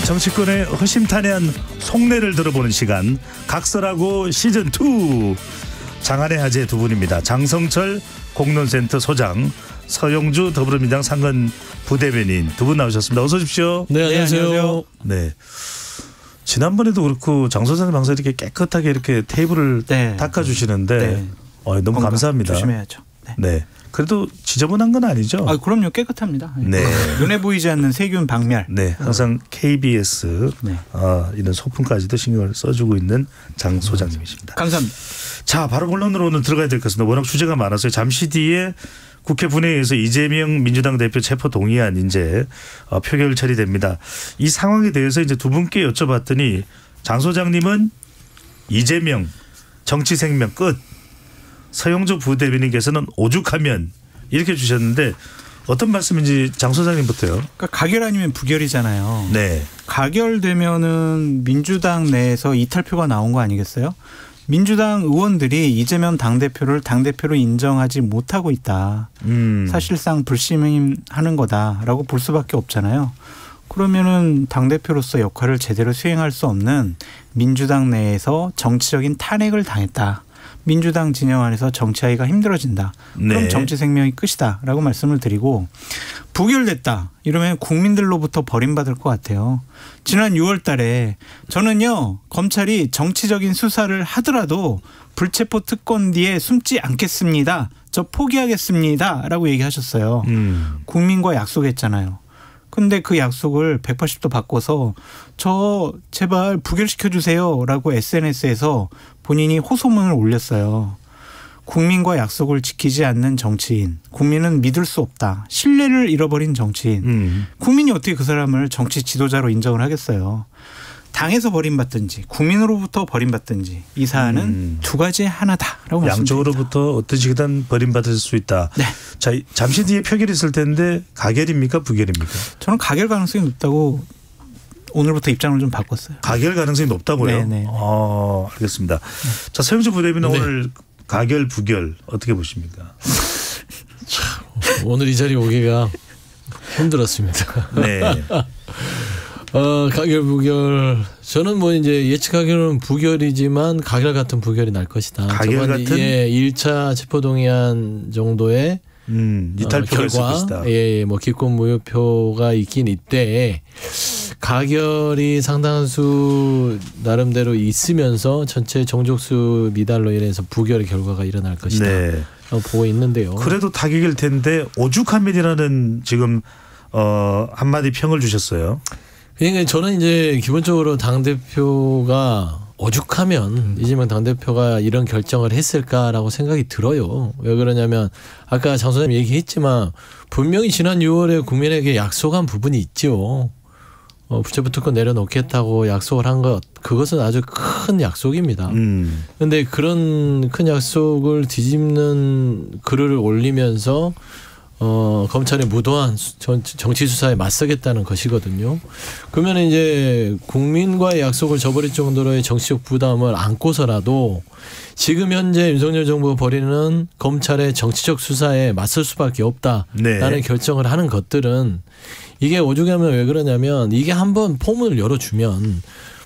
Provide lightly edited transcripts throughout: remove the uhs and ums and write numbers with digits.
정치권의 허심탄회한 속내를 들어보는 시간, 각설하고 시즌2. 장안의 화제 두 분입니다. 장성철 공론센터 소장, 서영주 더불어민주당 상근 부대변인 두 분 나오셨습니다. 어서 오십시오. 네, 안녕하세요. 네. 지난번에도 그렇고 장 소장님 항상 이렇게 깨끗하게 이렇게 테이블을 닦아주시는데 너무 감사합니다. 조심해야죠. 네. 그래도 지저분한 건 아니죠? 그럼요. 깨끗합니다. 네. 눈에 보이지 않는 세균 박멸. 네. 항상 KBS 이런 소품까지도 신경을 써주고 있는 장 소장님이십니다. 감사합니다. 자, 바로 본론으로 오늘 들어가야 될 것 같습니다. 워낙 주제가 많아서요. 잠시 뒤에 국회 분회에서 이재명 민주당 대표 체포 동의안 이제 표결 처리됩니다. 이 상황에 대해서 이제 두 분께 여쭤봤더니 장 소장님은 이재명 정치 생명 끝. 서영주 부대변인께서는 오죽하면 이렇게 주셨는데 어떤 말씀인지 장 소장님부터요. 그러니까 가결 아니면 부결이잖아요. 네. 가결되면은 민주당 내에서 이탈표가 나온 거 아니겠어요? 민주당 의원들이 이재명 당대표를 당대표로 인정하지 못하고 있다. 사실상 불심하는 거다라고 볼 수밖에 없잖아요. 그러면은 당대표로서 역할을 제대로 수행할 수 없는 민주당 내에서 정치적인 탄핵을 당했다. 민주당 진영 안에서 정치하기가 힘들어진다. 그럼 정치 생명이 끝이다 라고 말씀을 드리고, 부결됐다 이러면 국민들로부터 버림받을 것 같아요. 지난 6월 달에 저는요, 검찰이 정치적인 수사를 하더라도 불체포 특권 뒤에 숨지 않겠습니다. 저 포기하겠습니다 라고 얘기하셨어요. 국민과 약속했잖아요. 근데 그 약속을 180도 바꿔서 저 제발 부결시켜 주세요 라고 SNS에서 본인이 호소문을 올렸어요. 국민과 약속을 지키지 않는 정치인, 국민은 믿을 수 없다. 신뢰를 잃어버린 정치인. 국민이 어떻게 그 사람을 정치 지도자로 인정을 하겠어요. 당에서 버림받든지 국민으로부터 버림받든지 이 사안은 두 가지의 하나다라고 말씀드립니다. 양쪽으로부터 어떠시든 버림받을 수 있다. 네. 자, 잠시 뒤에 표결이 있을 텐데 가결입니까 부결입니까? 저는 가결 가능성이 높다고 오늘부터 입장을 좀 바꿨어요. 가결 가능성이 높다고요? 네네. 알겠습니다. 네. 자, 서영주 부대변인 오늘 가결 부결 어떻게 보십니까? 오늘 이 자리에 오기가 힘들었습니다. 네. 가결 부결, 저는 뭐 이제 예측하기로는 부결이지만 가결 같은 부결이 날 것이다. 가결 같은 1차 체포동의안 정도의 이탈표가 있을 것이다. 뭐 기권 무효표가 있긴 있대. 가결이 상당한 수 나름대로 있으면서 전체 정족수 미달로 인해서 부결의 결과가 일어날 것이다. 네. 보고 있는데요. 그래도 타격일 텐데 오죽하면이라는 지금 한마디 평을 주셨어요. 그러니까 저는 이제 기본적으로 당대표가 오죽하면 이재명 당대표가 이런 결정을 했을까라고 생각이 들어요. 왜 그러냐면 아까 장 소장님 얘기했지만 분명히 지난 6월에 국민에게 약속한 부분이 있죠. 불체포 특권 내려놓겠다고 약속을 한 것, 그것은 아주 큰 약속입니다. 그런데 그런 큰 약속을 뒤집는 글을 올리면서 검찰의 무도한 정치 수사에 맞서겠다는 것이거든요. 그러면 이제 국민과의 약속을 저버릴 정도로의 정치적 부담을 안고서라도 지금 현재 윤석열 정부가 벌이는 검찰의 정치적 수사에 맞설 수밖에 없다라는 결정을 하는 것들은, 이게 오죽하면 왜 그러냐면 이게 한번 폼을 열어주면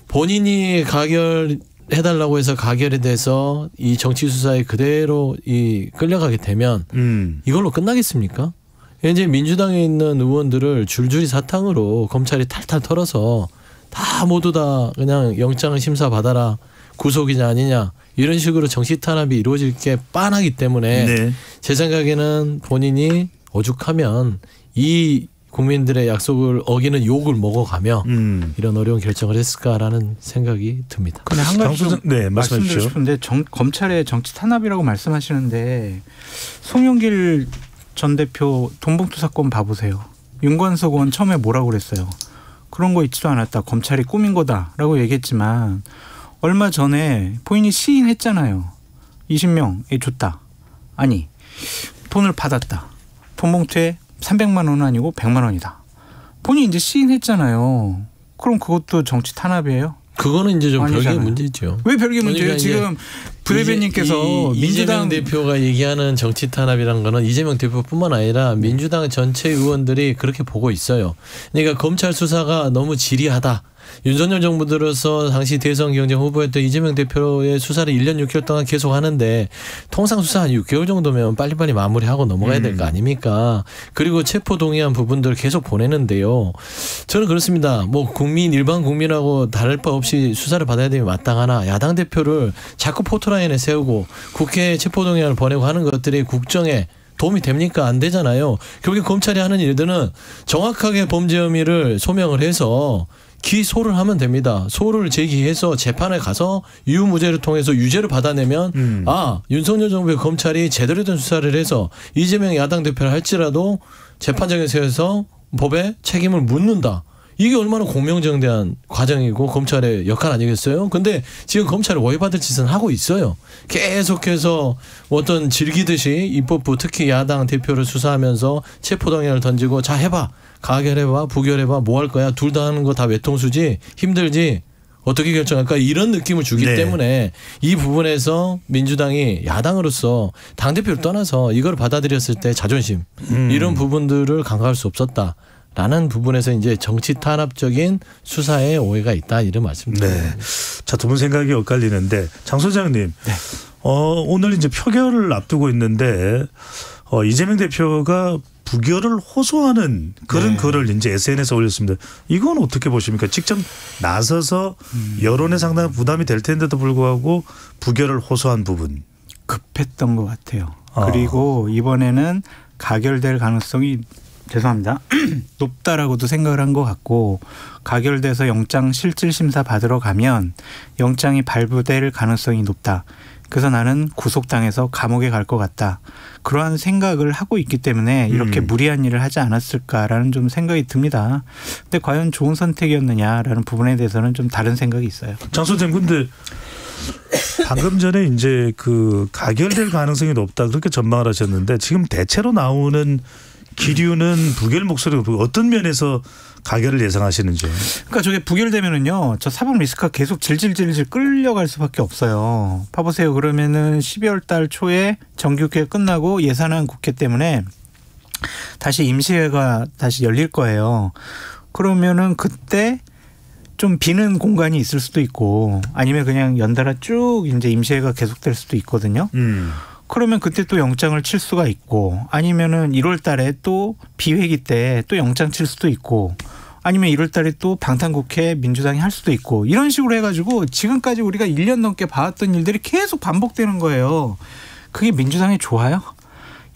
본인이 가결해달라고 해서 가결이 돼서 이 정치 수사에 그대로 끌려가게 되면 이걸로 끝나겠습니까? 이제 민주당에 있는 의원들을 줄줄이 사탕으로 검찰이 탈탈 털어서 다 모두 다 그냥 영장 심사 받아라, 구속이냐 아니냐 이런 식으로 정치 탄압이 이루어질 게 뻔하기 때문에 제 생각에는 본인이 오죽하면 이 국민들의 약속을 어기는 욕을 먹어가며 이런 어려운 결정을 했을까라는 생각이 듭니다. 근데 한 가지 좀 말씀드리고 싶은데 검찰의 정치 탄압이라고 말씀하시는데 송영길 전 대표 돈봉투 사건 봐보세요. 윤관석 의원 처음에 뭐라고 그랬어요. 그런 거 있지도 않았다. 검찰이 꾸민 거다라고 얘기했지만 얼마 전에 본인이 시인했잖아요. 20명에 줬다. 아니 돈을 받았다. 돈봉투에 300만 원은 아니고 100만 원이다. 본인이 이제 시인했잖아요. 그럼 그것도 정치 탄압이에요? 그거는 이제 좀 별개의 문제죠. 왜 별개의 문제예요? 지금 부대변님께서 이재명 대표가 얘기하는 정치 탄압이라는 거는 이재명 대표뿐만 아니라 민주당 전체 의원들이 그렇게 보고 있어요. 그러니까 검찰 수사가 너무 지리하다. 윤석열 정부 들어서 당시 대선 경쟁 후보였던 이재명 대표의 수사를 1년 6개월 동안 계속 하는데 통상 수사 한 6개월 정도면 빨리빨리 마무리하고 넘어가야 될 거 아닙니까? 그리고 체포 동의안 부분들을 계속 보내는데요. 저는 그렇습니다. 뭐 일반 국민하고 다를 바 없이 수사를 받아야 되면 마땅하나 야당 대표를 자꾸 포토라인에 세우고 국회에 체포 동의안을 보내고 하는 것들이 국정에 도움이 됩니까? 안 되잖아요. 결국에 검찰이 하는 일들은 정확하게 범죄 혐의를 소명을 해서 기소를 하면 됩니다. 소를 제기해서 재판에 가서 유무죄를 통해서 유죄를 받아내면 윤석열 정부의 검찰이 제대로 된 수사를 해서 이재명 야당 대표를 할지라도 재판장에서 법에 책임을 묻는다. 이게 얼마나 공명정대한 과정이고 검찰의 역할 아니겠어요? 근데 지금 검찰이 오해받을 짓은 하고 있어요. 계속해서 어떤 즐기듯이 입법부 특히 야당 대표를 수사하면서 체포동의안을 던지고 자 해봐. 가결해봐. 부결해봐. 뭐 할 거야. 둘 다 하는 거 다 외통수지. 힘들지. 어떻게 결정할까 이런 느낌을 주기 때문에 이 부분에서 민주당이 야당으로서 당대표를 떠나서 이걸 받아들였을 때 자존심 이런 부분들을 간과할 수 없었다. 라는 부분에서 이제 정치 탄압적인 수사에 오해가 있다 이런 말씀입니다. 네. 자, 두 분 생각이 엇갈리는데 장 소장님, 오늘 이제 표결을 앞두고 있는데 이재명 대표가 부결을 호소하는 그런 글을 이제 SNS에 올렸습니다. 이건 어떻게 보십니까? 직접 나서서 여론에 상당한 부담이 될 텐데도 불구하고 부결을 호소한 부분. 급했던 것 같아요. 그리고 이번에는 가결될 가능성이 죄송합니다. 높다라고도 생각을 한 것 같고 가결돼서 영장 실질심사 받으러 가면 영장이 발부될 가능성이 높다. 그래서 나는 구속당해서 감옥에 갈 것 같다. 그러한 생각을 하고 있기 때문에 이렇게 무리한 일을 하지 않았을까라는 좀 생각이 듭니다. 근데 과연 좋은 선택이었느냐라는 부분에 대해서는 좀 다른 생각이 있어요. 장 소장님 근데 방금 전에 이제 그 가결될 가능성이 높다 그렇게 전망을 하셨는데 지금 대체로 나오는 기류는 부결 목소리가 어떤 면에서 가결을 예상하시는지. 그러니까 저게 부결되면은요, 저 사법 리스크가 계속 질질질질 끌려갈 수밖에 없어요. 봐보세요. 그러면은 12월 달 초에 정기국회 끝나고 예산안 국회 때문에 다시 임시회가 다시 열릴 거예요. 그러면은 그때 좀 비는 공간이 있을 수도 있고 아니면 그냥 연달아 쭉 이제 임시회가 계속될 수도 있거든요. 그러면 그때 또 영장을 칠 수가 있고 아니면은 1월 달에 또 비회기 때 또 영장 칠 수도 있고 아니면 1월 달에 또 방탄국회 민주당이 할 수도 있고 이런 식으로 해가지고 지금까지 우리가 1년 넘게 봐왔던 일들이 계속 반복되는 거예요. 그게 민주당이 좋아요?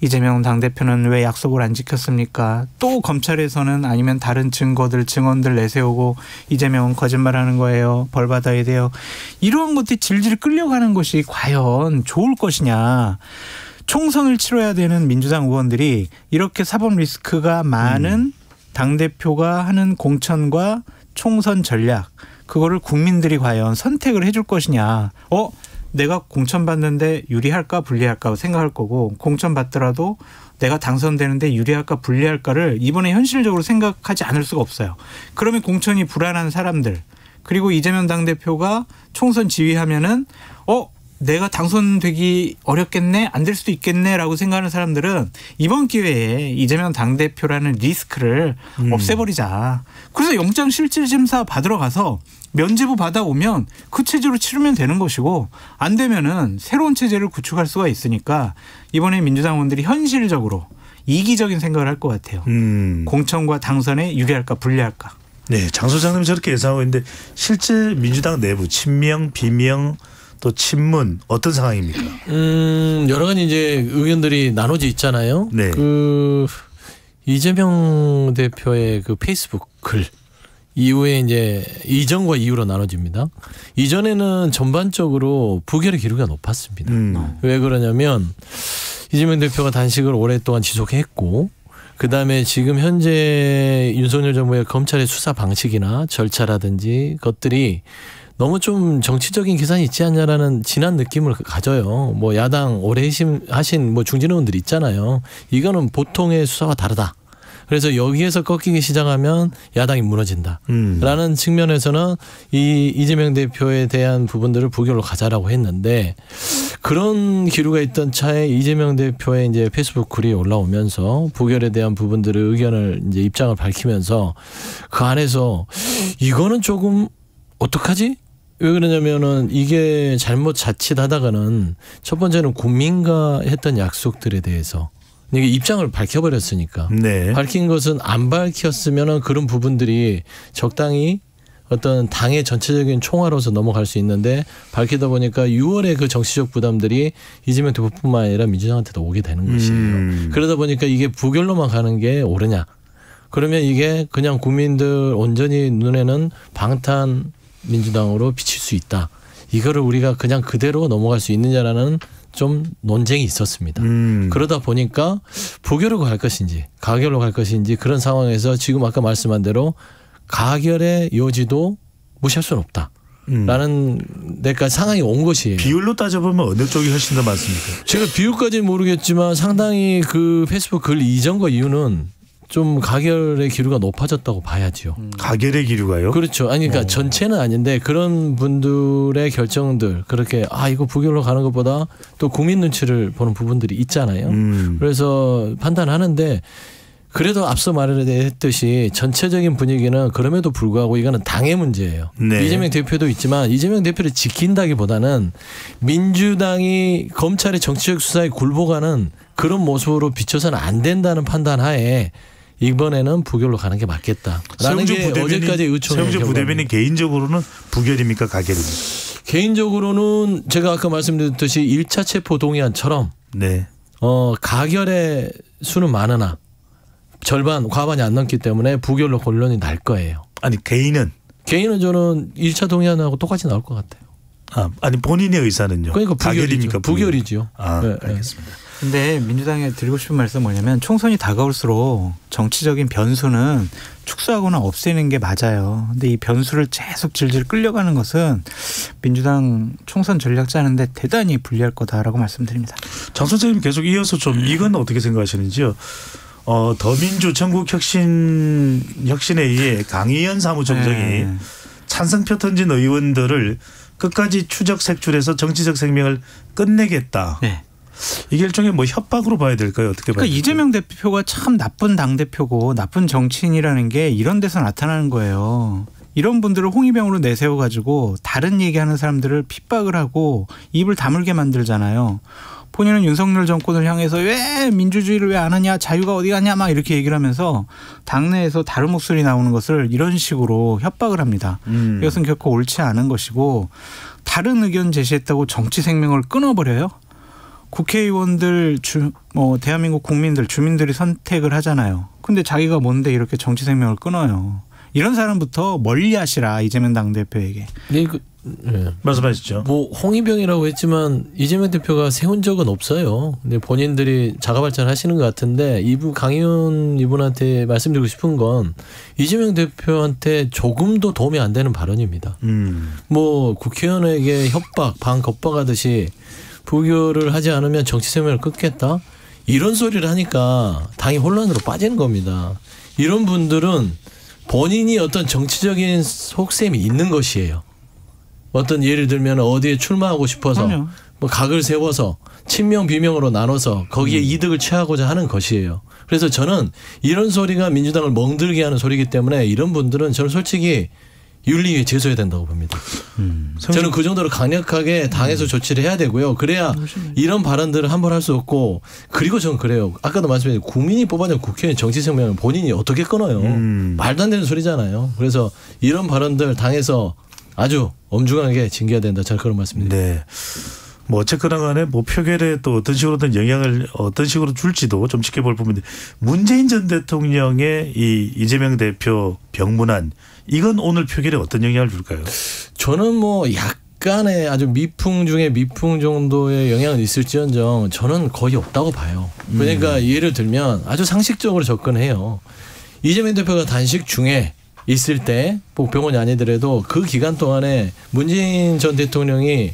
이재명 당대표는 왜 약속을 안 지켰습니까? 또 검찰에서는 아니면 다른 증언들 내세우고 이재명은 거짓말하는 거예요. 벌 받아야 돼요. 이런 것들이 질질 끌려가는 것이 과연 좋을 것이냐. 총선을 치러야 되는 민주당 의원들이 이렇게 사법 리스크가 많은 당대표가 하는 공천과 총선 전략 그거를 국민들이 과연 선택을 해줄 것이냐. 내가 공천 받는데 유리할까 불리할까 생각할 거고 공천 받더라도 내가 당선되는데 유리할까 불리할까를 이번에 현실적으로 생각하지 않을 수가 없어요. 그러면 공천이 불안한 사람들 그리고 이재명 당대표가 총선 지휘하면은 내가 당선되기 어렵겠네 안 될 수도 있겠네라고 생각하는 사람들은 이번 기회에 이재명 당대표라는 리스크를 없애버리자. 그래서 영장 실질심사 받으러 가서 면죄부 받아오면 그 체제로 치르면 되는 것이고 안 되면은 새로운 체제를 구축할 수가 있으니까 이번에 민주당 의원들이 현실적으로 이기적인 생각을 할 것 같아요. 공천과 당선에 유리할까 불리할까. 네, 장 소장님 저렇게 예상하고 있는데 실제 민주당 내부 친명 비명 또 친문 어떤 상황입니까? 여러 가지 이제 의견들이 나눠져 있잖아요. 네. 그 이재명 대표의 그 페이스북 글 이후에 이제 이전과 이후로 나눠집니다. 이전에는 전반적으로 부결의 기류가 높았습니다. 왜 그러냐면 이재명 대표가 단식을 오랫동안 지속했고 그다음에 지금 현재 윤석열 정부의 검찰의 수사 방식이나 절차라든지 것들이 너무 좀 정치적인 계산이 있지 않냐라는 진한 느낌을 가져요. 뭐 야당 오래 하신 뭐 중진 의원들 있잖아요. 이거는 보통의 수사와 다르다. 그래서 여기에서 꺾이기 시작하면 야당이 무너진다라는 측면에서는 이 이재명 대표에 대한 부분들을 부결로 가자라고 했는데 그런 기류가 있던 차에 이재명 대표의 이제 페이스북 글이 올라오면서 부결에 대한 부분들의 의견을 이제 입장을 밝히면서 그 안에서 이거는 조금 어떡하지? 왜 그러냐면은 이게 잘못 자칫하다가는 첫 번째는 국민과 했던 약속들에 대해서 이게 입장을 밝혀버렸으니까 네. 밝힌 것은 안 밝혔으면은 그런 부분들이 적당히 어떤 당의 전체적인 총화로서 넘어갈 수 있는데 밝히다 보니까 6월에 그 정치적 부담들이 이재명 대표뿐만 아니라 민주당한테도 오게 되는 것이에요. 그러다 보니까 이게 부결로만 가는 게 옳으냐. 그러면 이게 그냥 국민들 온전히 눈에는 방탄 민주당으로 비칠 수 있다. 이거를 우리가 그냥 그대로 넘어갈 수 있느냐라는 좀 논쟁이 있었습니다. 그러다 보니까 부결로 갈 것인지 가결로 갈 것인지 그런 상황에서 지금 아까 말씀한 대로 가결의 여지도 무시할 수는 없다. 라는 데까지 상황이 온 것이에요. 비율로 따져보면 어느 쪽이 훨씬 더 많습니까? 제가 비율까지는 모르겠지만 상당히 그 페이스북 글 이전과 이유는 좀 가결의 기류가 높아졌다고 봐야죠. 가결의 기류가요? 그렇죠. 아니 그러니까 전체는 아닌데 그런 분들의 결정들 그렇게 이거 부결로 가는 것보다 또 국민 눈치를 보는 부분들이 있잖아요. 그래서 판단하는데 그래도 앞서 말했듯이 전체적인 분위기는 그럼에도 불구하고 이거는 당의 문제예요. 네. 이재명 대표도 있지만 이재명 대표를 지킨다기보다는 민주당이 검찰의 정치적 수사에 굴복하는 그런 모습으로 비춰서는 안 된다는 판단하에 이번에는 부결로 가는 게 맞겠다라는 게 어제까지 의총의 최영주 부대변인 개인적으로는 부결입니까 가결입니까? 개인적으로는 제가 아까 말씀드렸듯이 1차 체포 동의안처럼 네. 가결의 수는 많으나 절반 과반이 안 넘기 때문에 부결로 결론이 날 거예요. 아니 개인은 저는 1차 동의안하고 똑같이 나올 것 같아요. 아니 본인의 의사는요? 그러니까 가결입니까? 부결이죠. 네, 알겠습니다. 근데 민주당에 드리고 싶은 말씀은 뭐냐면 총선이 다가올수록 정치적인 변수는 축소하거나 없애는 게 맞아요. 근데 이 변수를 계속 질질 끌려가는 것은 민주당 총선 전략 짜는데 대단히 불리할 거다라고 말씀드립니다. 장 선생님 계속 이어서 좀 이건 어떻게 생각하시는지요? 더민주 전국혁신회의의 강의연 사무총장이 찬성 표 던진 의원들을 끝까지 추적 색출해서 정치적 생명을 끝내겠다. 네. 이게 일종의 협박으로 봐야 될까요? 어떻게 봐야 될까요? 이재명 대표가 참 나쁜 당대표고 나쁜 정치인이라는 게 이런 데서 나타나는 거예요. 이런 분들을 홍위병으로 내세워가지고 다른 얘기하는 사람들을 핍박을 하고 입을 다물게 만들잖아요. 본인은 윤석열 정권을 향해서 왜 민주주의를 왜 안 하냐 자유가 어디 갔냐 막 이렇게 얘기를 하면서 당내에서 다른 목소리 나오는 것을 이런 식으로 협박을 합니다. 이것은 결코 옳지 않은 것이고 다른 의견 제시했다고 정치 생명을 끊어버려요. 국회의원들 대한민국 국민들 주민들이 선택을 하잖아요. 근데 자기가 뭔데 이렇게 정치 생명을 끊어요. 이런 사람부터 멀리하시라 이재명 당대표에게. 네, 말씀하시죠. 홍위병이라고 했지만 이재명 대표가 세운 적은 없어요. 근데 본인들이 자가발전하시는 것 같은데 강의원 이분한테 말씀드리고 싶은 건 이재명 대표한테 조금도 도움이 안 되는 발언입니다. 국회의원에게 협박, 반겁박하듯이 부결을 하지 않으면 정치 생명을 끊겠다. 이런 소리를 하니까 당이 혼란으로 빠지는 겁니다. 이런 분들은 본인이 어떤 정치적인 속셈이 있는 것이에요. 어떤 예를 들면 어디에 출마하고 싶어서 각을 세워서 친명 비명으로 나눠서 거기에 이득을 취하고자 하는 것이에요. 그래서 저는 이런 소리가 민주당을 멍들게 하는 소리이기 때문에 이런 분들은 저는 솔직히 윤리위에 제소해야 된다고 봅니다. 저는 그 정도로 강력하게 당에서 조치를 해야 되고요. 그래야 이런 발언들을 함부로 할 수 없고 그리고 저는 그래요. 아까도 말씀드린 국민이 뽑아낸 국회의원 정치 생명을 본인이 어떻게 끊어요. 말도 안 되는 소리잖아요. 그래서 이런 발언들 당에서 아주 엄중하게 징계해야 된다. 저는 그런 말씀입니다. 네. 어쨌거나 간에 표결에 또 어떤 식으로든 영향을 어떤 식으로 줄지도 좀 지켜볼 부분인데 문재인 전 대통령의 이 이재명 대표 병문안 이건 오늘 표결에 어떤 영향을 줄까요? 저는 약간의 아주 미풍 중에 미풍 정도의 영향은 있을지언정 저는 거의 없다고 봐요. 그러니까 예를 들면 아주 상식적으로 접근해요. 이재명 대표가 단식 중에 있을 때 병원이 아니더라도 그 기간 동안에 문재인 전 대통령이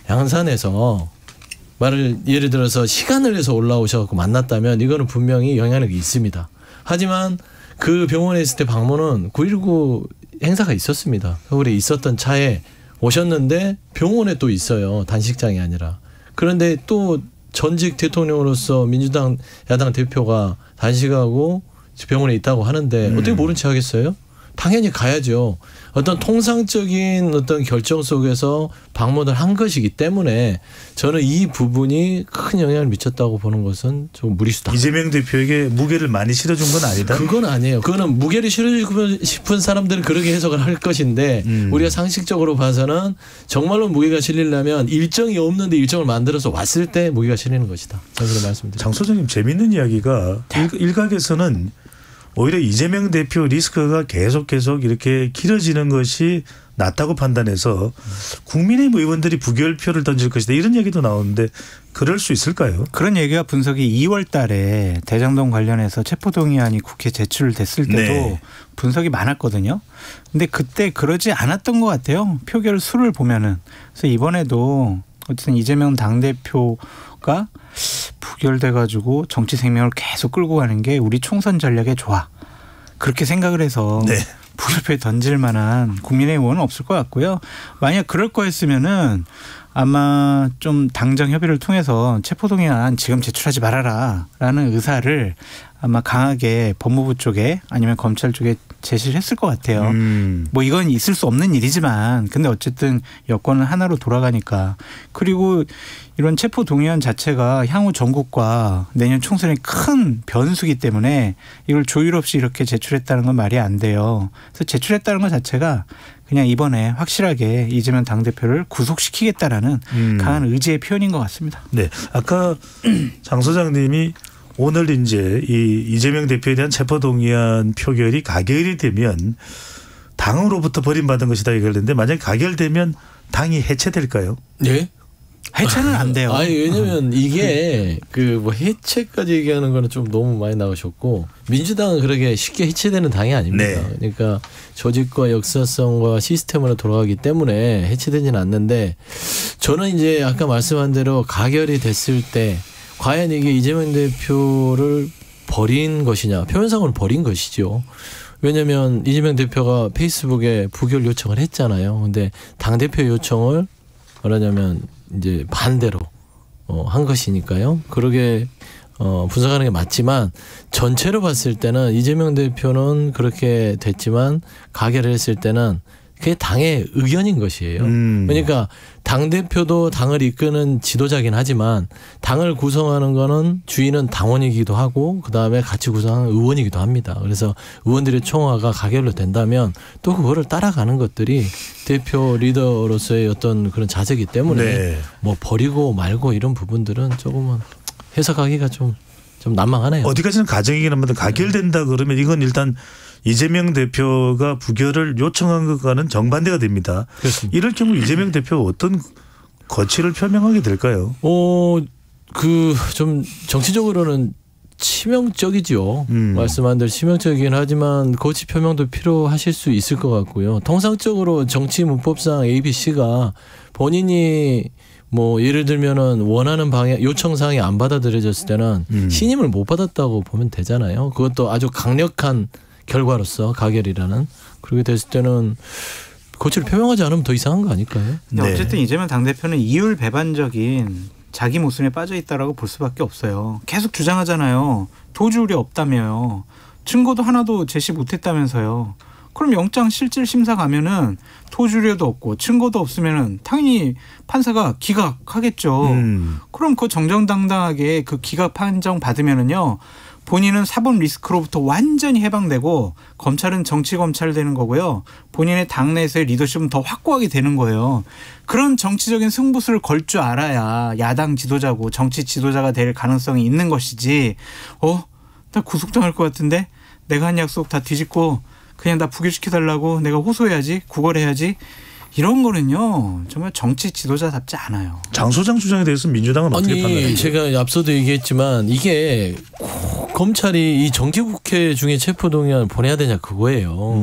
양산에서 예를 들어서 시간을 내서 올라오셔서 만났다면 이거는 분명히 영향력이 있습니다. 하지만 그 병원에 있을 때 박모는 9.19 행사가 있었습니다. 서울에 있었던 차에 오셨는데 병원에 또 있어요. 단식장이 아니라. 그런데 또 전직 대통령으로서 민주당 야당 대표가 단식하고 병원에 있다고 하는데 어떻게 모른 체 하겠어요? 당연히 가야죠. 어떤 통상적인 어떤 결정 속에서 방문을 한 것이기 때문에 저는 이 부분이 큰 영향을 미쳤다고 보는 것은 좀 무리수다. 이재명 대표에게 무게를 많이 실어준 건 아니다. 그건 아니에요. 그거는 무게를 실어주고 싶은 사람들은 그렇게 해석을 할 것인데 우리가 상식적으로 봐서는 정말로 무게가 실리려면 일정이 없는데 일정을 만들어서 왔을 때 무게가 실리는 것이다. 저는 그렇게 말씀드립니다. 장 소장님 재밌는 이야기가 일각에서는 오히려 이재명 대표 리스크가 계속 이렇게 길어지는 것이 낫다고 판단해서 국민의힘 의원들이 부결표를 던질 것이다 이런 얘기도 나오는데 그럴 수 있을까요? 그런 얘기가 분석이 2월 달에 대장동 관련해서 체포동의안이 국회에 제출됐을 때도 네. 분석이 많았거든요. 근데 그때 그러지 않았던 것 같아요. 표결 수를 보면은. 그래서 이번에도 어쨌든 이재명 당대표가 부결돼 가지고 정치 생명을 계속 끌고 가는 게 우리 총선 전략에 좋아. 그렇게 생각을 해서 네. 부결표에 던질 만한 국민의 의원은 없을 것 같고요. 만약 그럴 거였으면은 아마 좀 당정 협의를 통해서 체포동의안 지금 제출하지 말아라라는 의사를 아마 강하게 법무부 쪽에 아니면 검찰 쪽에 제시를 했을 것 같아요. 뭐 이건 있을 수 없는 일이지만 근데 어쨌든 여권은 하나로 돌아가니까. 그리고 이런 체포동의안 자체가 향후 전국과 내년 총선에 큰 변수기 때문에 이걸 조율 없이 이렇게 제출했다는 건 말이 안 돼요. 그래서 제출했다는 것 자체가 그냥 이번에 확실하게 이재명 당대표를 구속시키겠다라는 강한 의지의 표현인 것 같습니다. 네, 아까 장 소장님이 오늘 이제 이 이재명 대표에 대한 체포동의안 표결이 가결이 되면 당으로부터 버림받은 것이다 얘기했는데 만약에 가결되면 당이 해체될까요? 네. 해체는 안 돼요. 아니 왜냐면 이게 그 뭐 해체까지 얘기하는 거는 좀 너무 많이 나오셨고 민주당은 그렇게 쉽게 해체되는 당이 아닙니다. 네. 그러니까 조직과 역사성과 시스템으로 돌아가기 때문에 해체되지는 않는데 저는 이제 아까 말씀한 대로 가결이 됐을 때 과연 이게 이재명 대표를 버린 것이냐 표면상으로 버린 것이죠. 왜냐하면 이재명 대표가 페이스북에 부결 요청을 했잖아요. 근데 당대표 요청을 말하자면 이제 반대로 한 것이니까요. 그러게 분석하는 게 맞지만 전체로 봤을 때는 이재명 대표는 그렇게 됐지만 가결을 했을 때는 그게 당의 의견인 것이에요. 그러니까 당대표도 당을 이끄는 지도자긴 하지만 당을 구성하는 거는 주인은 당원이기도 하고 그다음에 같이 구성하는 의원이기도 합니다. 그래서 의원들의 총화가 가결로 된다면 또 그거를 따라가는 것들이 대표 리더로서의 어떤 그런 자세이기 때문에 네. 뭐 버리고 말고 이런 부분들은 조금은 해석하기가 좀 난망하네요. 어디까지는 가정이긴 합니다. 가결된다 그러면 이건 일단 이재명 대표가 부결을 요청한 것과는 정반대가 됩니다. 그렇습니다. 이럴 경우 이재명 대표가 어떤 거취를 표명하게 될까요? 그 좀 정치적으로는 치명적이죠. 말씀한 대로 치명적이긴 하지만 거취 표명도 필요하실 수 있을 것 같고요. 통상적으로 정치 문법상 ABC가 본인이 뭐 예를 들면은 원하는 방향 요청 사항이 안 받아들여졌을 때는 신임을 못 받았다고 보면 되잖아요. 그것도 아주 강력한 결과로서 가결이라는 그렇게 됐을 때는 거취를 표명하지 않으면 더 이상한 거 아닐까요? 네. 어쨌든 이재명 당대표는 이율 배반적인 자기 모순에 빠져 있다라고 볼 수밖에 없어요. 계속 주장하잖아요. 도주율이 없다며요. 증거도 하나도 제시 못했다면서요. 그럼 영장 실질 심사 가면은 도주율도 없고 증거도 없으면은 당연히 판사가 기각하겠죠. 그럼 그 정정당당하게 그 기각 판정 받으면은요. 본인은 사법 리스크로부터 완전히 해방되고 검찰은 정치 검찰 되는 거고요. 본인의 당내에서의 리더십은 더 확고하게 되는 거예요. 그런 정치적인 승부수를 걸 줄 알아야 야당 지도자고 정치 지도자가 될 가능성이 있는 것이지. 나 구속당할 것 같은데 내가 한 약속 다 뒤집고 그냥 나 부결시켜달라고 내가 호소해야지 구걸해야지. 이런 거는요 정말 정치 지도자답지 않아요. 장 소장 주장에 대해서 민주당은 어떻게 판단해요? 제가 앞서도 얘기했지만 이게 꼭 검찰이 이 정기국회 중에 체포동의안을 보내야 되냐 그거예요.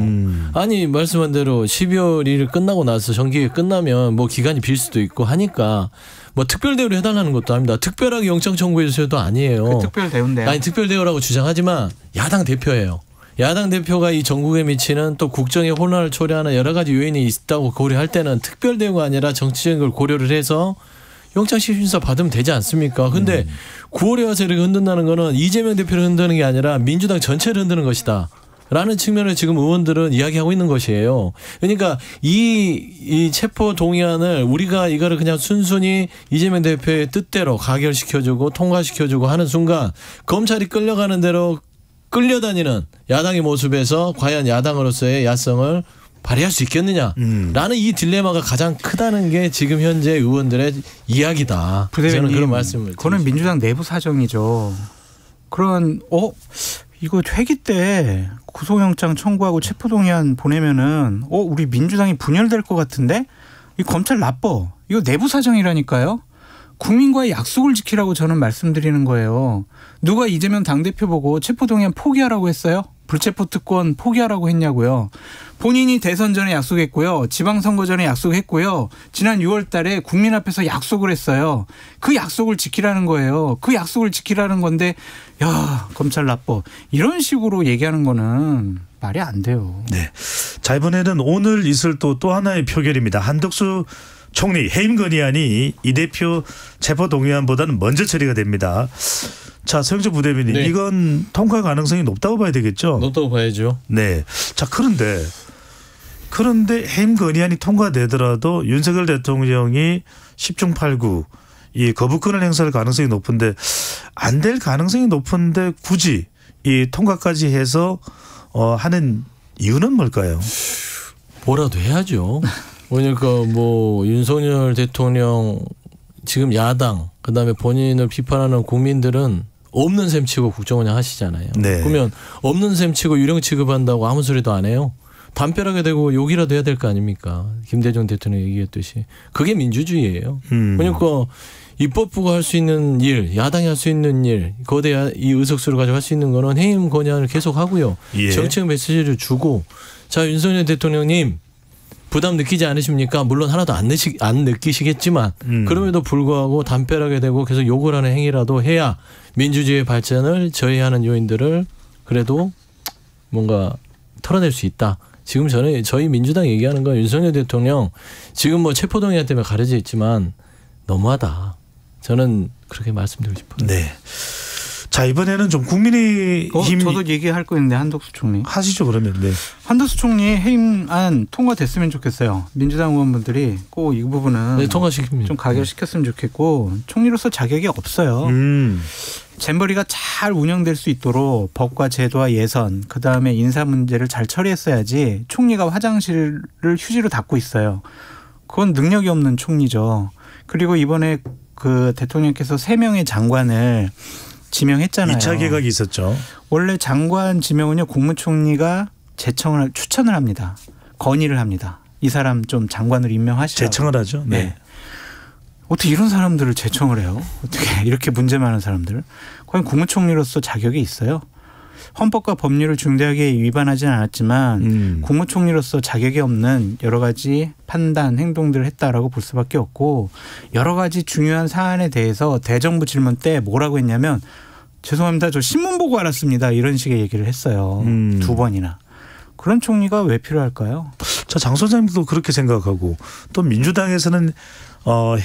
아니 말씀한 대로 12월 1일 끝나고 나서 정기회 끝나면 뭐 기간이 빌 수도 있고 하니까 뭐 특별 대우를 해달라는 것도 아닙니다. 특별하게 영장 청구해 주셔도 아니에요. 그 특별 대우인데요. 아니 특별 대우라고 주장하지만 야당 대표예요. 야당 대표가 이 전국에 미치는 또 국정의 혼란을 초래하는 여러 가지 요인이 있다고 고려할 때는 특별 대우가 아니라 정치적인 걸 고려를 해서 영장심사 받으면 되지 않습니까? 근데 9월에 와서 이렇게 흔든다는 거는 이재명 대표를 흔드는 게 아니라 민주당 전체를 흔드는 것이다. 라는 측면을 지금 의원들은 이야기하고 있는 것이에요. 그러니까 이 체포 동의안을 우리가 이거를 그냥 순순히 이재명 대표의 뜻대로 가결시켜주고 통과시켜주고 하는 순간 검찰이 끌려가는 대로 끌려다니는 야당의 모습에서 과연 야당으로서의 야성을 발휘할 수 있겠느냐라는 이 딜레마가 가장 크다는 게 지금 현재 의원들의 이야기다. 저는 그런 말씀을 그거는 드리죠. 민주당 내부 사정이죠. 그런 이거 회기 때 구속영장 청구하고 체포동의안 보내면은 우리 민주당이 분열될 것 같은데 이 검찰 나빠. 이거 내부 사정이라니까요. 국민과의 약속을 지키라고 저는 말씀드리는 거예요. 누가 이재명 당대표 보고 체포동의안 포기하라고 했어요? 불체포 특권 포기하라고 했냐고요. 본인이 대선 전에 약속했고요. 지방선거 전에 약속했고요. 지난 6월 달에 국민 앞에서 약속을 했어요. 그 약속을 지키라는 거예요. 그 약속을 지키라는 건데 야 검찰 나빠. 이런 식으로 얘기하는 거는 말이 안 돼요. 네. 자 이번에는 오늘 있을 또 하나의 표결입니다. 한덕수 총리 해임 건의안이 이 대표 체포 동의안보다는 먼저 처리가 됩니다. 자 서영철 부대변인 네. 이건 통과 가능성이 높다고 봐야 되겠죠? 높다고 봐야죠. 네. 자 그런데 해임 건의안이 통과되더라도 윤석열 대통령이 10중 8구 이 거부권을 행사할 가능성이 높은데 안 될 가능성이 높은데 굳이 이 통과까지 해서 하는 이유는 뭘까요? 뭐라도 해야죠. 그러니까 뭐 윤석열 대통령 지금 야당 그다음에 본인을 비판하는 국민들은 없는 셈 치고 국정 운영 하시잖아요. 네. 그러면 없는 셈 치고 유령 취급한다고 아무 소리도 안 해요. 담벼락에 대고 욕이라도 해야 될 거 아닙니까? 김대중 대통령이 얘기했듯이. 그게 민주주의예요. 그러니까 입법부가 할 수 있는 일, 야당이 할 수 있는 일, 거대 이 의석수를 가지고 할 수 있는 거는 해임 건의안을 계속 하고요. 예. 정책 메시지를 주고 자 윤석열 대통령님 부담 느끼지 않으십니까? 물론 하나도 안 느끼시겠지만 그럼에도 불구하고 담벼락에 대고 계속 욕을 하는 행위라도 해야 민주주의의 발전을 저해하는 요인들을 그래도 뭔가 털어낼 수 있다. 지금 저희 민주당 얘기하는 건 윤석열 대통령 지금 뭐 체포동의안 때문에 가려져 있지만 너무하다. 저는 그렇게 말씀드리고 싶어요. 네. 자 이번에는 좀 국민의힘 저도 얘기할 거 있는데 한덕수 총리. 하시죠 그러면. 네. 한덕수 총리 해임안 통과됐으면 좋겠어요. 민주당 의원분들이 꼭 이 부분은 네, 통과시킵니다. 좀 가결시켰으면 좋겠고 총리로서 자격이 없어요. 잼버리가 잘 운영될 수 있도록 법과 제도와 예선 그다음에 인사 문제를 잘 처리했어야지 총리가 화장실을 휴지로 닦고 있어요. 그건 능력이 없는 총리죠. 그리고 이번에 그 대통령께서 3명의 장관을 지명했잖아요. 2차 개각이 있었죠. 원래 장관 지명은요 국무총리가 추천을 합니다. 건의를 합니다. 이 사람 좀 장관으로 임명하시라고. 제청을 하죠. 네. 네. 어떻게 이런 사람들을 제청을 해요? 어떻게 이렇게 문제 많은 사람들. 과연 국무총리로서 자격이 있어요? 헌법과 법률을 중대하게 위반하지는 않았지만 국무총리로서 자격이 없는 여러 가지 판단, 행동들을 했다라고 볼 수밖에 없고 여러 가지 중요한 사안에 대해서 대정부 질문 때 뭐라고 했냐면 죄송합니다. 저 신문 보고 알았습니다. 이런 식의 얘기를 했어요. 2번이나. 그런 총리가 왜 필요할까요? 자, 장 소장님도 그렇게 생각하고 또 민주당에서는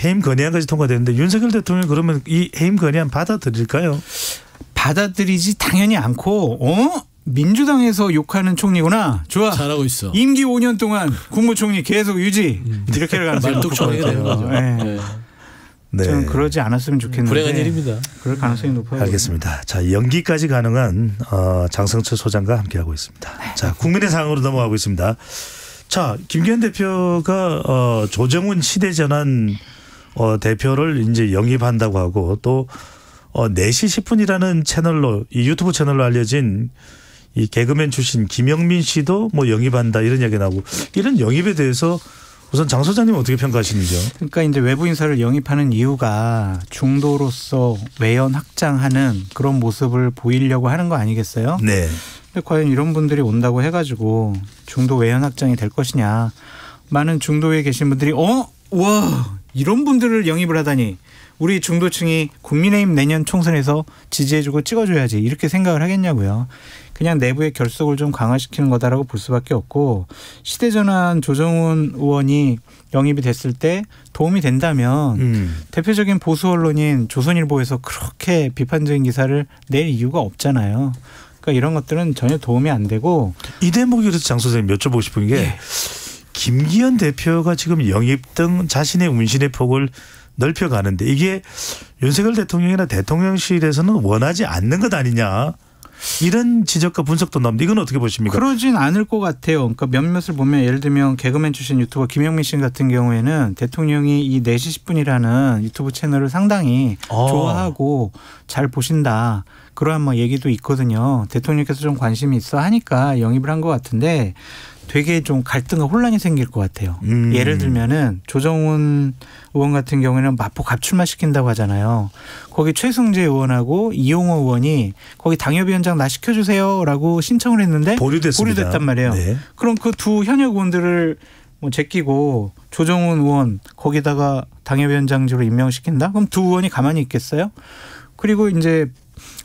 해임 건의안까지 통과됐는데 윤석열 대통령이 그러면 이 해임 건의안 받아들일까요? 받아들이지 당연히 않고 민주당에서 욕하는 총리구나. 좋아. 잘하고 있어. 임기 5년 동안 국무총리 계속 유지. 이렇게 갈 가능성이 말뚝총리가 되는 거죠. 네. 네. 저는 그러지 않았으면 좋겠는데. 불행한 일입니다. 그럴 가능성이 높아요. 알겠습니다. 자, 연기까지 가능한 장성철 소장과 함께하고 있습니다. 자, 국민의 상황으로 넘어가고 있습니다. 자, 김기현 대표가 조정훈 시대전환 대표를 이제 영입한다고 하고 또 4시 10분이라는 채널로 이 유튜브 채널로 알려진 이 개그맨 출신 김영민 씨도 뭐 영입한다 이런 이야기 나오고 이런 영입에 대해서 우선 장 소장님 어떻게 평가하시는지요? 그러니까 이제 외부 인사를 영입하는 이유가 중도로서 외연 확장하는 그런 모습을 보이려고 하는 거 아니겠어요? 네. 근데 과연 이런 분들이 온다고 해가지고 중도 외연 확장이 될 것이냐? 많은 중도에 계신 분들이 와 이런 분들을 영입을 하다니 우리 중도층이 국민의힘 내년 총선에서 지지해주고 찍어줘야지 이렇게 생각을 하겠냐고요. 그냥 내부의 결속을 좀 강화시키는 거다라고 볼 수밖에 없고 시대전환 조정훈 의원이 영입이 됐을 때 도움이 된다면 대표적인 보수 언론인 조선일보에서 그렇게 비판적인 기사를 낼 이유가 없잖아요. 그러니까 이런 것들은 전혀 도움이 안 되고 이 대목에 그래서 장 선생님 여쭤보고 싶은 게 네. 김기현 대표가 지금 영입 등 자신의 운신의 폭을 넓혀가는데 이게 윤석열 대통령이나 대통령실에서는 원하지 않는 것 아니냐. 이런 지적과 분석도 나옵니다. 이건 어떻게 보십니까? 그러진 않을 것 같아요. 그러니까 몇몇을 보면 예를 들면 개그맨 출신 유튜버 김영민 씨 같은 경우에는 대통령이 이 4시 10분이라는 유튜브 채널을 상당히 좋아하고 잘 보신다. 그러한 뭐 얘기도 있거든요. 대통령께서 좀 관심이 있어 하니까 영입을 한 것 같은데 되게 좀 갈등과 혼란이 생길 것 같아요. 예를 들면은 조정훈 의원 같은 경우에는 마포 갑출마시킨다고 하잖아요. 거기 최승재 의원하고 이용호 의원이 거기 당협위원장 나 시켜주세요라고 신청을 했는데 보류됐단 말이에요. 네. 그럼 그 두 현역 의원들을 뭐 제끼고 조정훈 의원 거기다가 당협위원장직으로 임명시킨다? 그럼 두 의원이 가만히 있겠어요? 그리고 이제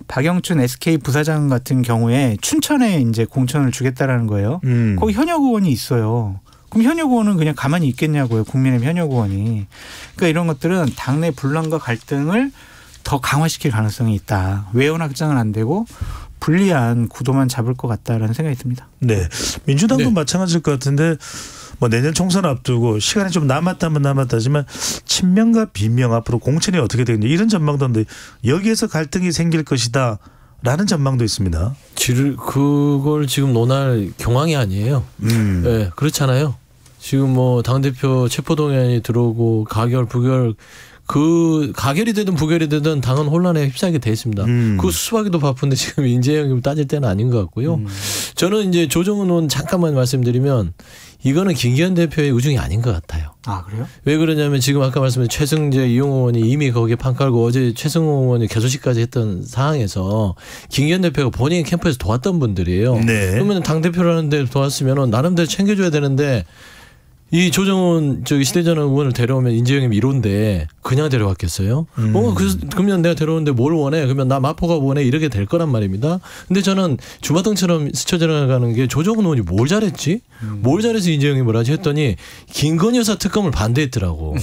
박영춘 SK 부사장 같은 경우에 춘천에 이제 공천을 주겠다라는 거예요. 거기 현역 의원이 있어요. 그럼 현역 의원은 그냥 가만히 있겠냐고요. 국민의힘 현역 의원이. 그러니까 이런 것들은 당내 분란과 갈등을 더 강화시킬 가능성이 있다. 외연 확장은 안 되고 불리한 구도만 잡을 것 같다라는 생각이 듭니다. 네. 민주당도 마찬가지일 것 같은데 뭐 내년 총선 앞두고 시간이 좀 남았다면 남았다지만 친명과 비명 앞으로 공천이 어떻게 되겠냐 이런 전망도 있는데 여기에서 갈등이 생길 것이다 라는 전망도 있습니다. 그걸 지금 논할 경황이 아니에요. 네, 그렇잖아요. 지금 뭐 당대표 체포동의안이 들어오고 가결 부결 그 가결이 되든 부결이 되든 당은 혼란에 휩싸이게 돼 있습니다. 그 수습하기도 바쁜데 지금 인재영입을 따질 때는 아닌 것 같고요. 저는 이제 조정훈 의원 잠깐만 말씀드리면 이거는 김기현 대표의 의중이 아닌 것 같아요. 아 그래요? 왜 그러냐면 지금 아까 말씀드린 최승재 이용호 의원이 이미 거기에 판 깔고 어제 최승호 의원이 개소식까지 했던 상황에서 김기현 대표가 본인 캠프에서 도왔던 분들이에요. 네. 그러면 당대표라는 데 도왔으면 나름대로 챙겨줘야 되는데 이 조정훈 시대전환 의원을 데려오면 인재영입 1호인데 그냥 데려왔겠어요? 그러면 내가 데려오는데 뭘 원해? 그러면 나 마포가 원해? 이렇게 될 거란 말입니다. 근데 저는 주마등처럼 스쳐 지나가는 게 조정훈 의원이 뭘 잘했지? 뭘 잘해서 인재영입을 하지 했더니 김건희 여사 특검을 반대했더라고.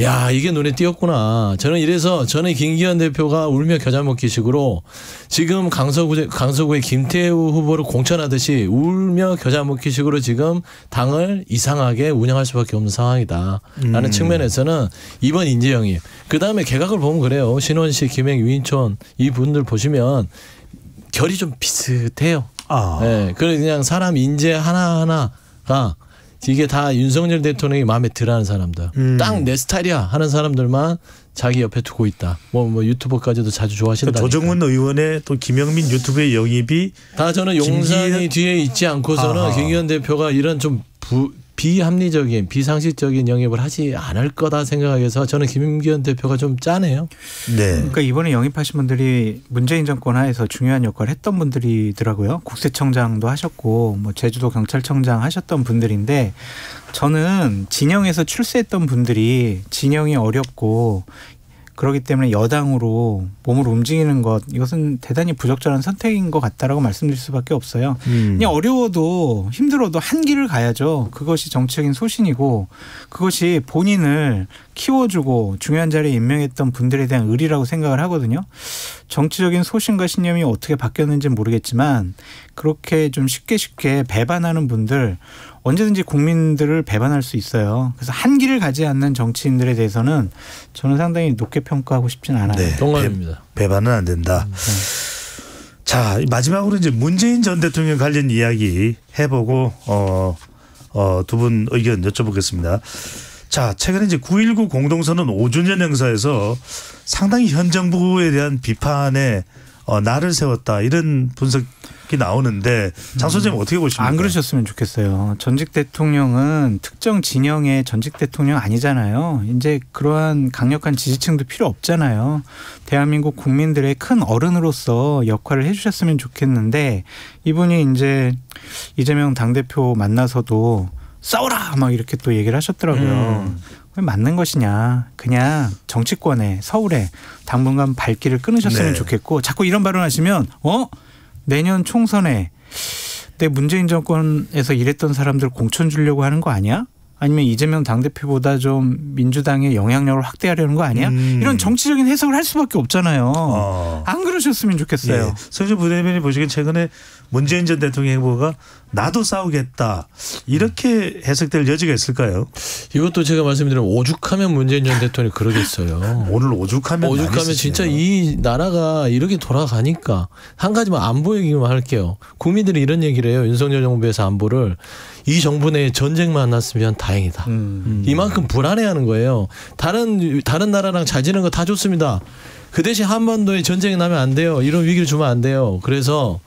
야 이게 눈에 띄었구나. 저는 김기현 대표가 울며 겨자 먹기식으로 지금 강서구의 김태우 후보를 공천하듯이 울며 겨자 먹기식으로 지금 당을 이상하게 운영할 수밖에 없는 상황이다. 라는 측면에서는 이번 인재영입 그다음에 개각을 보면 그래요. 신원식, 김행, 유인촌 이 분들 보시면 결이 좀 비슷해요. 네, 그냥 사람 인재 하나하나가 이게 다 윤석열 대통령이 마음에 들어하는 사람들. 딱 내 스타일이야 하는 사람들만 자기 옆에 두고 있다. 뭐 유튜버까지도 자주 좋아하신다. 그러니까 조정훈 의원의 또 김영민 유튜브의 영입이 다 저는 용산이 뒤에 있지 않고서는 김기현 대표가 이런 좀 비합리적인 비상식적인 영입을 하지 않을 거다 생각해서 저는 김기현 대표가 좀 짜네요. 네. 그러니까 이번에 영입하신 분들이 문재인 정권 하에서 중요한 역할을 했던 분들이더라고요. 국세청장도 하셨고 뭐 제주도 경찰청장 하셨던 분들인데 저는 진영에서 출세했던 분들이 진영이 어렵고 그렇기 때문에 여당으로 몸을 움직이는 것 이것은 대단히 부적절한 선택인 것 같다라고 말씀드릴 수밖에 없어요. 그냥 어려워도 힘들어도 한 길을 가야죠. 그것이 정치적인 소신이고 그것이 본인을 키워주고 중요한 자리에 임명했던 분들에 대한 의리라고 생각을 하거든요. 정치적인 소신과 신념이 어떻게 바뀌었는지 모르겠지만 그렇게 좀 쉽게 배반하는 분들 언제든지 국민들을 배반할 수 있어요. 그래서 한 길을 가지 않는 정치인들에 대해서는 저는 상당히 높게 평가하고 싶지는 않아요. 네, 동감입니다. 배반은 안 된다. 자 마지막으로 이제 문재인 전 대통령 관련 이야기 해보고 두 분 의견 여쭤보겠습니다. 자 최근에 이제 9.19 공동선언 5주년 행사에서 상당히 현 정부에 대한 비판에 날을 세웠다 이런 분석이 나오는데 장 소장님 어떻게 보십니까? 안 그러셨으면 좋겠어요. 전직 대통령은 특정 진영의 전직 대통령 아니잖아요. 이제 그러한 강력한 지지층도 필요 없잖아요. 대한민국 국민들의 큰 어른으로서 역할을 해주셨으면 좋겠는데 이분이 이제 이재명 당대표 만나서도 싸워라 막 이렇게 또 얘기를 하셨더라고요. 왜 맞는 것이냐. 그냥 정치권에 서울에 당분간 발길을 끊으셨으면 네. 좋겠고 자꾸 이런 발언하시면 내년 총선에 내 문재인 정권에서 일했던 사람들 공천 주려고 하는 거 아니야? 아니면 이재명 당대표보다 좀 민주당의 영향력을 확대하려는 거 아니야? 이런 정치적인 해석을 할 수밖에 없잖아요. 안 그러셨으면 좋겠어요. 예. 서영준 부대변인이 보시기엔 최근에 문재인 전 대통령 행보가 나도 싸우겠다 이렇게 해석될 여지가 있을까요? 이것도 제가 말씀드린 오죽하면 문재인 전 대통령이 그러겠어요. 오늘 오죽하면 진짜 이 나라가 이렇게 돌아가니까 한 가지만 안보 얘기만 할게요. 국민들이 이런 얘기를 해요. 윤석열 정부에서 안보를 이 정부 내에 전쟁만 안 났으면 다행이다. 이만큼 불안해하는 거예요. 다른 나라랑 잘 지내는 거 다 좋습니다. 그 대신 한반도에 전쟁이 나면 안 돼요. 이런 위기를 주면 안 돼요. 그래서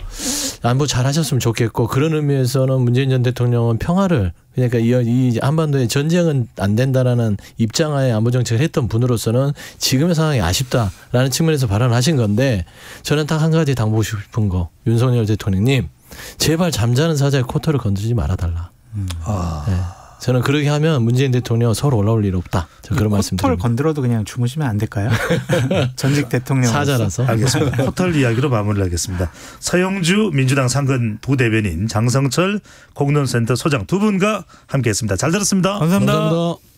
안보 잘 하셨으면 좋겠고 그런 의미에서는 문재인 전 대통령은 평화를 그러니까 이 한반도에 전쟁은 안 된다라는 입장하에 안보 정책을 했던 분으로서는 지금의 상황이 아쉽다라는 측면에서 발언하신 건데 저는 딱 한 가지 당부하고 싶은 거 윤석열 대통령님 제발 잠자는 사자의 코털을 건드리지 말아달라. 네. 저는 그렇게 하면 문재인 대통령 서울 올라올 일 없다. 저 그런 말씀드립니다. 코털 건드려도 그냥 주무시면 안 될까요? 전직 대통령 사자라서. 알겠습니다. 코털 이야기로 마무리를 하겠습니다. 서영주 민주당 상근 부대변인 장성철 공론센터 소장 두 분과 함께했습니다. 잘 들었습니다. 감사합니다. 감사합니다.